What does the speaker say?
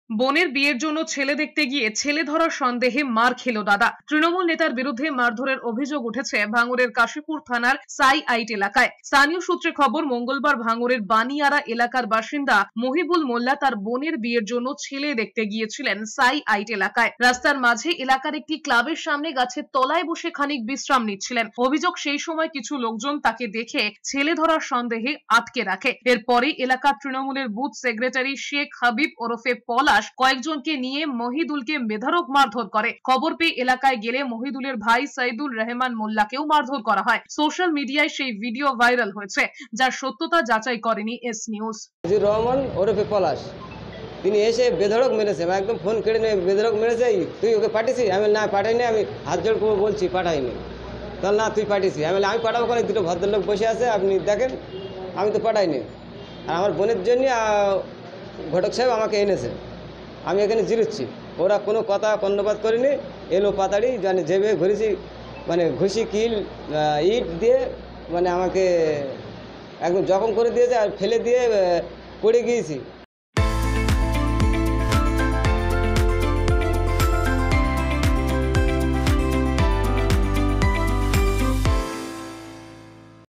বোনের বিয়ের জন্য ছেলে দেখতে গিয়ে ছেলে ধরার সন্দেহে মার খেল দাদা। তৃণমূল নেতার বিরুদ্ধে মারধরের অভিযোগ উঠেছে ভাঙড়ের কাশীপুর থানার সাই আইট এলাকায়। স্থানীয় সূত্রে খবর, মঙ্গলবার ভাঙড়ের বানিয়ারা এলাকার বাসিন্দা মহিবুল মোল্লা তার বোনের বিয়ের জন্য ছেলে দেখতে গিয়েছিলেন সাই আইট এলাকায়। রাস্তার মাঝে এলাকার একটি ক্লাবের সামনে গাছের তলায় বসে খানিক বিশ্রাম নিচ্ছিলেন। অভিযোগ, সেই সময় কিছু লোকজন তাকে দেখে ছেলে ধরার সন্দেহে আটকে রাখে। এরপরে এলাকার তৃণমূলের বুথ সেক্রেটারি শেখ হাবিব ওরফে পলাশ কয়েকজনকে নিয়ে মহিদুলকে বেধড়ক মারধর করে। খবর পেয়ে এলাকায় গেলে মহিদুলের ভাই সাইদুল রহমান মোল্লাকেও মারধর করা হয়। সোশ্যাল মিডিয়ায় সেই ভিডিও ভাইরাল হয়েছে, যার সত্যতা যাচাই করেনি এস নিউজ। রহমান ওরফে পলাশ, তিনি এসে বেধড়ক মেরেছে, একদম ফোন কেড়ে নিয়ে বেধড়ক মেরেছে। তুই ওকে পাঠিয়েছি? আমি না পাঠাইনি, আমি হাত জোড় করে বলছি পাঠাইনি। তাহলে না তুই পাঠিয়েছি? আমি পাঠাবো, ওখানে দুটো ভদ্রলোক বসে আছে, আপনি দেখেন, আমি তো পাঠাইনি। আর আমার বোনের জন্য ঘটক সাহেব আমাকে এনেছে, আমি এখানে জিরুচ্ছি। ওরা কোনো কথা কর্ণপাত করেনি, এলো পাতাড়ি মানে যেভাবে ঘুরেছি, মানে ঘুষি কিল ইট দিয়ে মানে আমাকে একদম জখম করে দিয়েছে, আর ফেলে দিয়ে পড়ে গিয়েছি।